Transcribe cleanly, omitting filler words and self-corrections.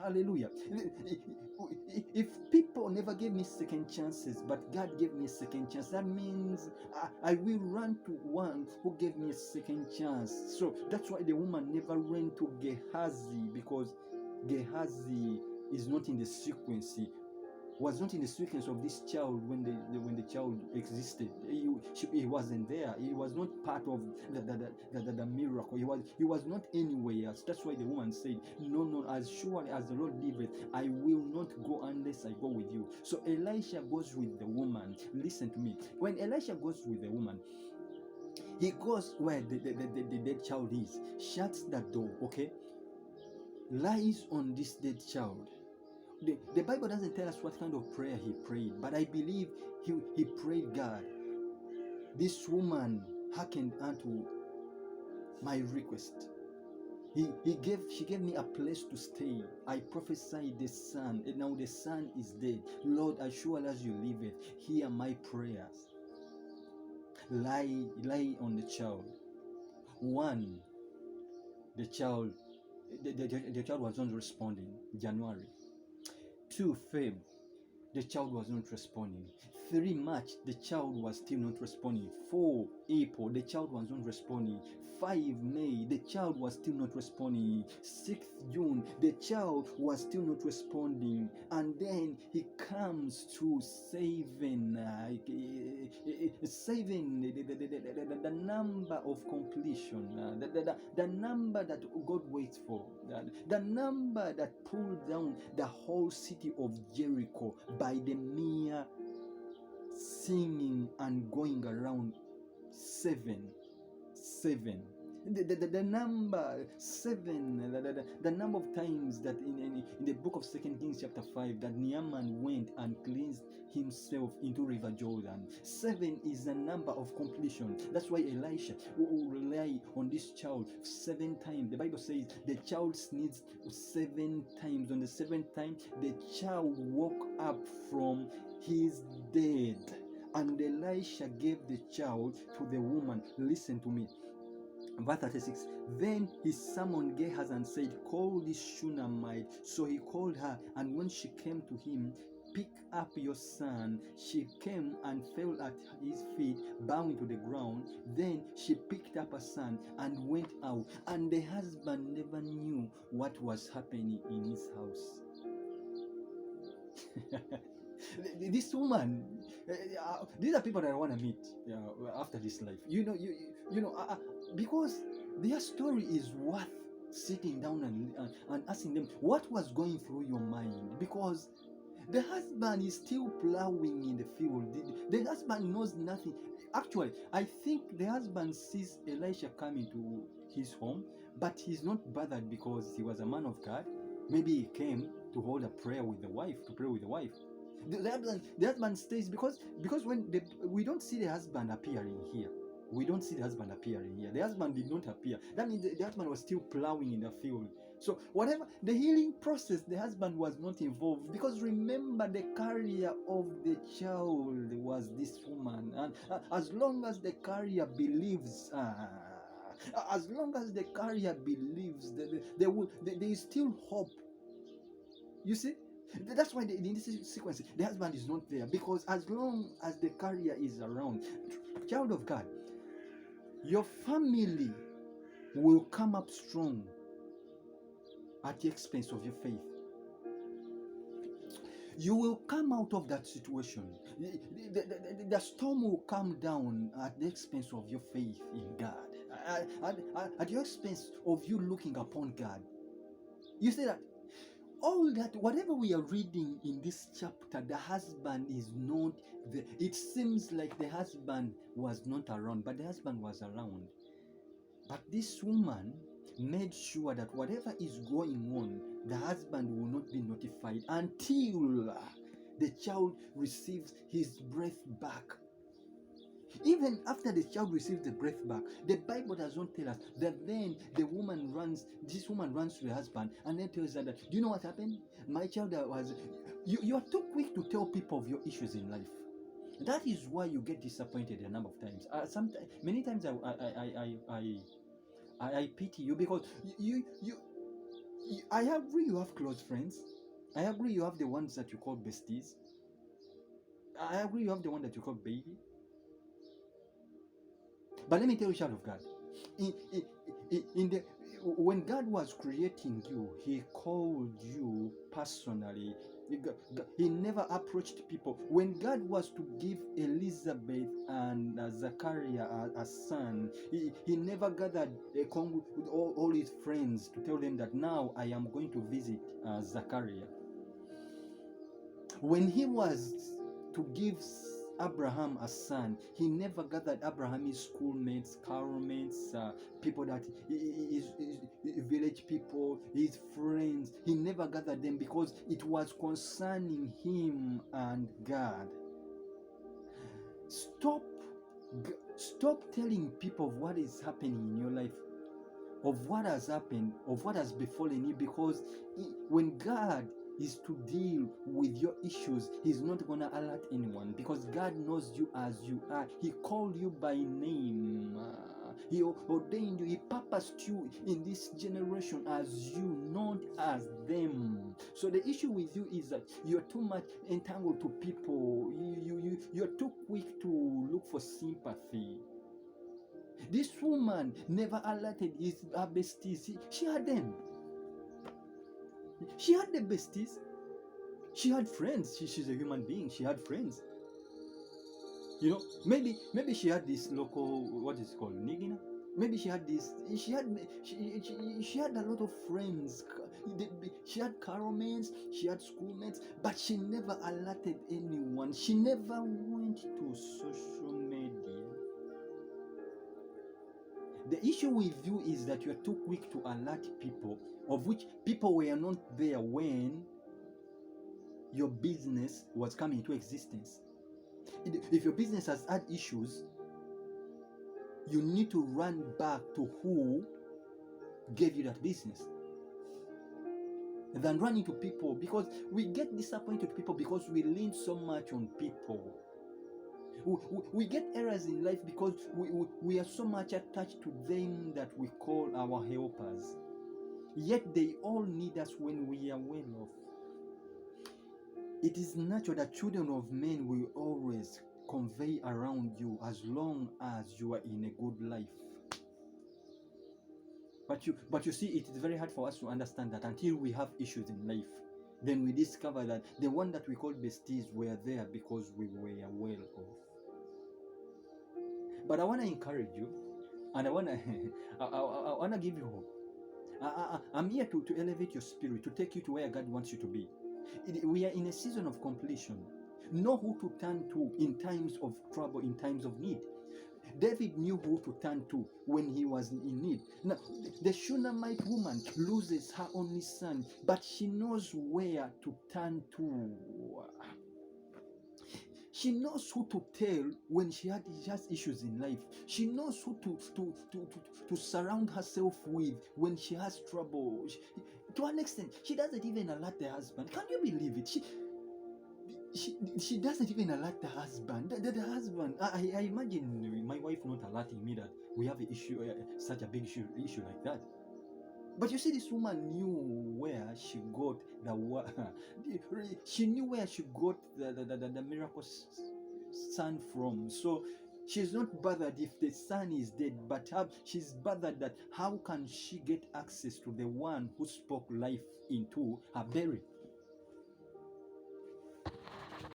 Hallelujah. If people never gave me second chances, but God gave me a second chance, that means I will run to one who gave me a second chance. So that's why the woman never ran to Gehazi, because Gehazi is not in the sequence, was not in the sequence of this child when the child existed. He wasn't there. He was not part of the miracle. He was not anywhere else. That's why the woman said, no, as surely as the Lord liveth, I will not go unless I go with you. So Elisha goes with the woman. Listen to me. When Elisha goes with the woman, he goes where the dead child is, shuts that door, okay, lies on this dead child. The Bible doesn't tell us what kind of prayer he prayed, but I believe he prayed, God, this woman hearkened unto my request. She gave me a place to stay. I prophesied the son, and now the son is dead. Lord, as sure as you liveth, hear my prayers. Lie on the child. One, the child was not responding. January. 2, Feb, the child was not responding. 3, March, the child was still not responding. 4, April, the child was not responding. 5, May, the child was still not responding. 6th June, the child was still not responding. And then he comes to 7, the number of completion, the number that God waits for, the number that pulled down the whole city of Jericho by the mere singing and going around. 7. The number 7, the number of times that in the book of 2 Kings chapter 5 that Naaman went and cleansed himself into River Jordan. 7 is the number of completion. That's why Elisha will rely on this child 7 times. The Bible says the child sneezed 7 times. On the 7th time, the child woke up from his dead. And Elisha gave the child to the woman. Listen to me. Verse 36. Then he summoned Gehazi and said, call this Shunammite. So he called her, and when she came to him, pick up your son. She came and fell at his feet, bowing to the ground. Then she picked up her son and went out. And the husband never knew what was happening in his house. This woman, these are people that I want to meet after this life. Because their story is worth sitting down and asking them what was going through your mind. Because the husband is still plowing in the field. The husband knows nothing. Actually, I think the husband sees Elisha coming to his home, but he's not bothered because he was a man of God. Maybe he came to hold a prayer with the wife, to pray with the wife. The husband stays because when we don't see the husband appearing here. We don't see the husband appearing here. The husband did not appear. That means the husband was still plowing in the field. So whatever the healing process, the husband was not involved, because remember, the carrier of the child was this woman. And as long as the carrier believes, as long as the carrier believes, there is still hope. You see? That's why in this sequence, the husband is not there, because as long as the carrier is around, child of God, your family will come up strong at the expense of your faith. You will come out of that situation. The storm will come down at the expense of your faith in God, at the expense of you looking upon God. You see that? All that, whatever we are reading in this chapter, the husband is not there. It seems like the husband was not around, but the husband was around. But this woman made sure that whatever is going on, the husband will not be notified until the child receives his breath back. Even after the child receives the breath back, the Bible does not tell us that then this woman runs to the husband and then tells her that, do you know what happened? My child was... You are too quick to tell people of your issues in life. That is why you get disappointed a number of times. Many times I pity you, because I agree you have close friends. I agree you have the ones that you call besties. I agree you have the one that you call baby. But let me tell you, child of God, in the when God was creating you, He called you personally. He never approached people. When God was to give Elizabeth and Zachariah a son, he never gathered with all his friends to tell them that now I am going to visit Zachariah. When he was to give Abraham a son, he never gathered Abraham's schoolmates, carmates, people that his village people, his friends. He never gathered them because it was concerning him and God. Stop, stop telling people of what is happening in your life, of what has happened, of what has befallen you, because when God is to deal with your issues, He's not going to alert anyone, because God knows you as you are. He called you by name. He ordained you. He purposed you in this generation as you, not as them. So the issue with you is that you're too much entangled to people. You're too quick to look for sympathy. This woman never alerted her besties. She had them. She had the besties. She had friends. She's a human being. She had friends. You know, maybe she had this local, what is it called, Nigina? Maybe she had this. She had a lot of friends. She had carmates. She had schoolmates, but she never alerted anyone. She never went to social media. The issue with you is that you are too quick to alert people, of which people were not there when your business was coming into existence. If your business has had issues, you need to run back to who gave you that business than running to people, because we get disappointed people because we lean so much on people. We get errors in life because we are so much attached to them that we call our helpers. Yet they all need us when we are well off. It is natural that children of men will always convey around you as long as you are in a good life. But you see, it is very hard for us to understand that until we have issues in life. Then we discover that the one that we call besties were there because we were well off. But I want to encourage you, and I want to I want to give you hope. I'm here to elevate your spirit, to take you to where God wants you to be. We are in a season of completion. Know who to turn to in times of trouble, in times of need. David knew who to turn to when he was in need. Now, the Shunammite woman loses her only son, but she knows where to turn to. She knows who to tell when she has issues in life. She knows who to surround herself with when she has trouble. To an extent, she doesn't even alert the husband. Can you believe it? She doesn't even alert the husband. The husband, I imagine my wife not alerting me that we have an issue, such a big issue like that. But you see, this woman knew where she got she knew where she got the miracle son from. So she's not bothered if the son is dead, but she's bothered that how can she get access to the one who spoke life into her belly.